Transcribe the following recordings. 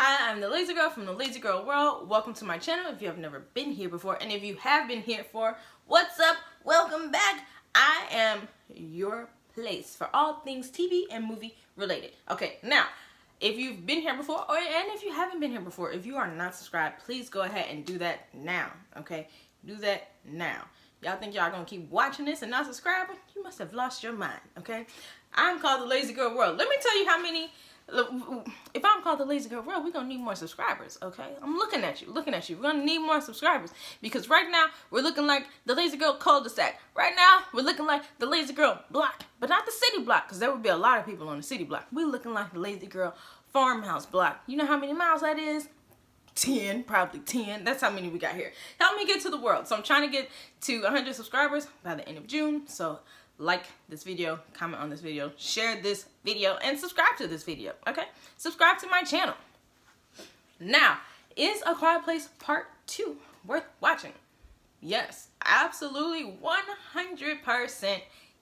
Hi, I'm the Lazy Girl from the Lazy Girl World. Welcome to my channel if you have never been here before. And if you have been here for, what's up? Welcome back. I am your place for all things TV and movie related. Okay, now, if you've been here before, and if you haven't been here before, if you are not subscribed, please go ahead and do that now, okay? Do that now. Y'all think y'all gonna keep watching this and not subscribing? You must have lost your mind, okay? I'm called the Lazy Girl World. Let me tell you how many... If I'm called the Lazy Girl World, we're going to need more subscribers, okay? I'm looking at you. We're going to need more subscribers because right now, we're looking like the Lazy Girl cul-de-sac. Right now, we're looking like the Lazy Girl block, but not the city block because there would be a lot of people on the city block. We're looking like the Lazy Girl farmhouse block. You know how many miles that is? 10, probably 10. That's how many we got here. Help me get to the world. So I'm trying to get to 100 subscribers by the end of June. So like this video, comment on this video, share this video, and subscribe to this video, okay? Subscribe to my channel. Now, is A Quiet Place Part 2 worth watching? Yes, absolutely 100%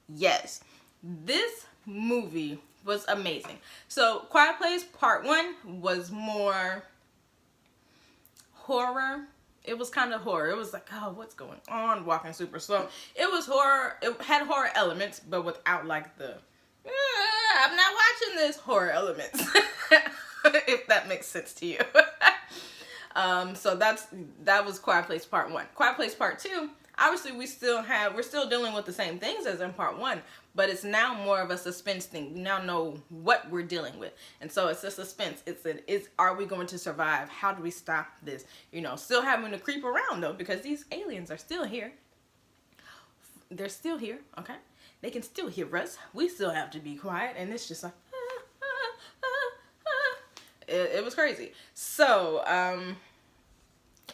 yes. This movie was amazing. So, Quiet Place Part 1 was more horror. It was kind of horror. It was like, oh, what's going on? Walking super slow. It was horror. It had horror elements, but without like the, I'm not watching this horror elements. If that makes sense to you. So that was Quiet Place Part 1. Quiet Place Part 2, obviously we're still dealing with the same things as in Part 1, but it's now more of a suspense thing. We now know what we're dealing with. And so it's a suspense. Are we going to survive? How do we stop this? You know, still having to creep around though, because these aliens are still here. They're still here, okay? They can still hear us. We still have to be quiet, and it's just like, It was crazy. So,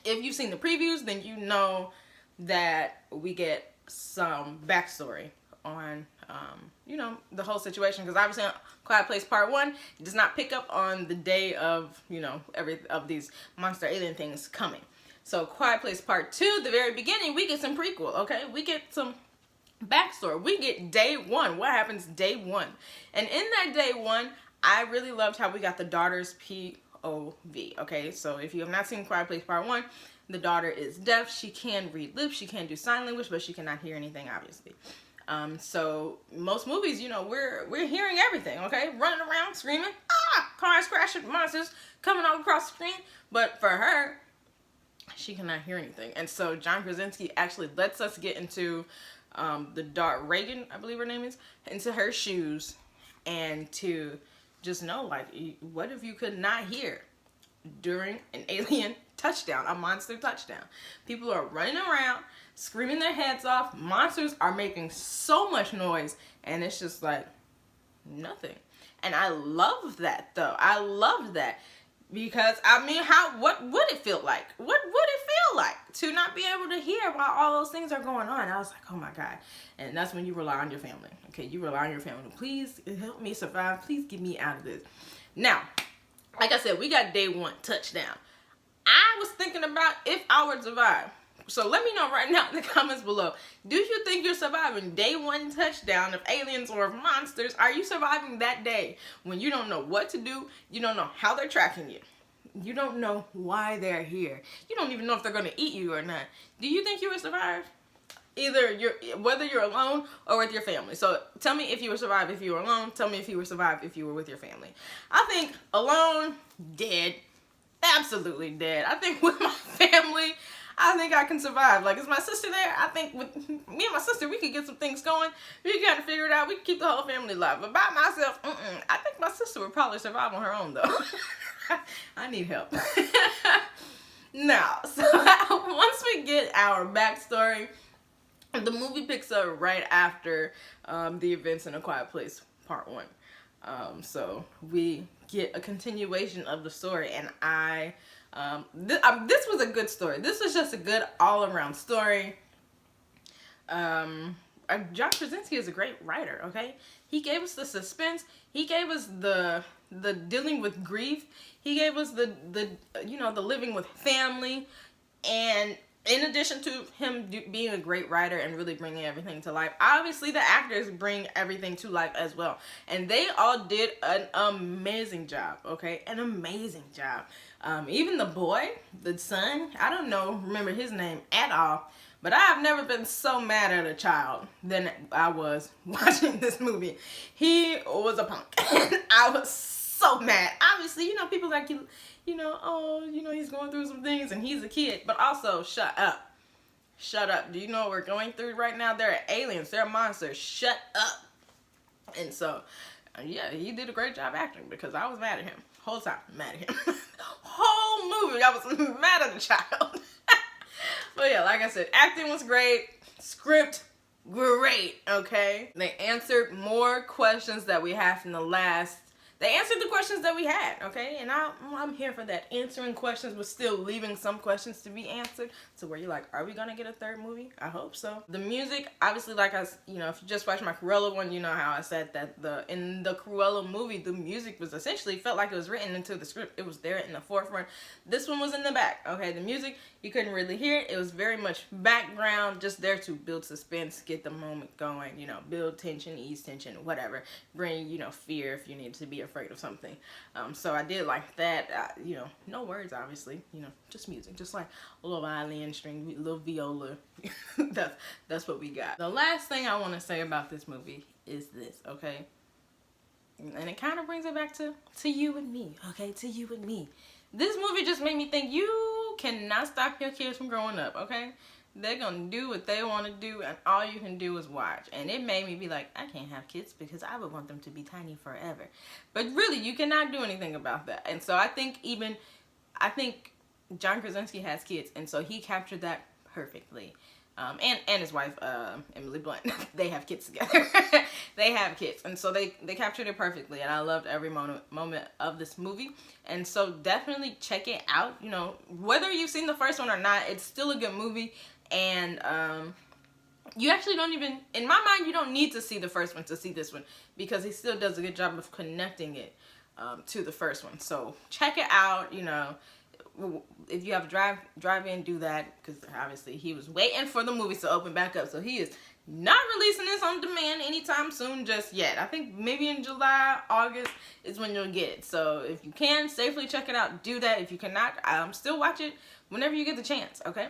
if you've seen the previews, then you know that we get some backstory on, you know, the whole situation. Because obviously, Quiet Place Part 1 does not pick up on the day of, you know, of these monster alien things coming. So, Quiet Place Part 2, the very beginning, we get some prequel, okay? We get some backstory. We get day one. What happens day one? And in that day one, I really loved how we got the daughter's POV, okay? So if you have not seen Quiet Place Part 1, the daughter is deaf. She can read lips. She can do sign language, but she cannot hear anything, obviously. So most movies, you know, we're hearing everything, okay? Running around, screaming, cars crashing, monsters coming all across the screen. But for her, she cannot hear anything. And so John Krasinski actually lets us get into the dark, Reagan, I believe her name is, into her shoes, and to just know, like, what if you could not hear during an alien touchdown, a monster touchdown? People are running around, screaming their heads off. Monsters are making so much noise, and it's just like nothing. And I love that, though. I love that. Because, I mean, what would it feel like? What would it feel like to not be able to hear while all those things are going on? I was like, oh my God. And that's when you rely on your family. Okay, you rely on your family. Please help me survive. Please get me out of this. Now, like I said, we got day one touchdown. I was thinking about if I were to survive. So let me know right now in the comments below. Do you think you're surviving day one touchdown of aliens or of monsters? Are you surviving that day when you don't know what to do? You don't know how they're tracking you. You don't know why they're here. You don't even know if they're going to eat you or not. Do you think you would survive? Whether you're alone or with your family. So tell me if you would survive if you were alone. Tell me if you would survive if you were with your family. I think alone, dead. Absolutely dead. I think with my family, I think I can survive. Like, is my sister there? I think with me and my sister, we could get some things going. We can kind of figure it out. We can keep the whole family alive. But by myself, I think my sister would probably survive on her own, though. I need help. Now, so once we get our backstory, the movie picks up right after the events in A Quiet Place Part 1. So we get a continuation of the story, and this was a good story. This was just a good all-around story. John Krasinski is a great writer, okay? He gave us the suspense. He gave us the dealing with grief. He gave us the you know, the living with family. And in addition to him being a great writer and really bringing everything to life, obviously the actors bring everything to life as well. And they all did an amazing job, okay? An amazing job. Even the boy, the son, I don't remember his name at all, but I've never been so mad at a child than I was watching this movie. He was a punk. I was so mad. Obviously, people like you, he's going through some things and he's a kid, but also shut up. Shut up. Do you know what we're going through right now? There are aliens, there are monsters. Shut up. And so, yeah, he did a great job acting because I was mad at him. Whole time, mad at him. Whole movie, I was mad at the child. But yeah, like I said, acting was great. Script, great, okay? They answered more questions that we had from the last. They answered the questions that we had, okay? And I'm here for that. Answering questions, but still leaving some questions to be answered. So where you're like, are we gonna get a third movie? I hope so. The music, obviously, like if you just watched my Cruella one, you know how I said that in the Cruella movie, the music was essentially felt like it was written into the script. It was there in the forefront. This one was in the back, okay? The music, you couldn't really hear it. It was very much background, just there to build suspense, get the moment going, build tension, ease tension, whatever. Bring, fear if you need to be afraid of something. So I did like that. No words, obviously. Just music, just like a little violin string, a little viola. that's what we got. The last thing I want to say about this movie is this, okay? And it kind of brings it back to you and me, okay? To you and me. This movie just made me think you cannot stop your kids from growing up, okay? They're gonna do what they want to do, and all you can do is watch. And it made me be like, I can't have kids because I would want them to be tiny forever. But really, you cannot do anything about that. And so I think John Krasinski has kids, and so he captured that perfectly. And his wife, Emily Blunt, they have kids together. They have kids, and so they captured it perfectly, and I loved every moment of this movie. And so definitely check it out. Whether you've seen the first one or not, it's still a good movie. And you actually don't even, in my mind, you don't need to see the first one to see this one, because he still does a good job of connecting it to the first one. So check it out. If you have a drive-in, do that, because obviously he was waiting for the movies to open back up, so he is not releasing this on demand anytime soon just yet. I think maybe in July, August is when you'll get it. So if you can safely check it out, do that. If you cannot, still watch it whenever you get the chance, okay?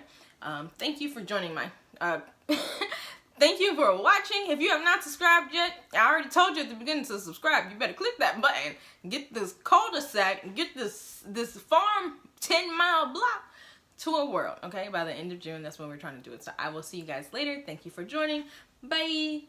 Thank you for joining my thank you for watching. If you have not subscribed yet, I already told you at the beginning to subscribe. You better click that button, get this cul-de-sac, get this farm 10-mile block to a world, okay? By the end of June, that's when we're trying to do it. So I will see you guys later. Thank you for joining. Bye.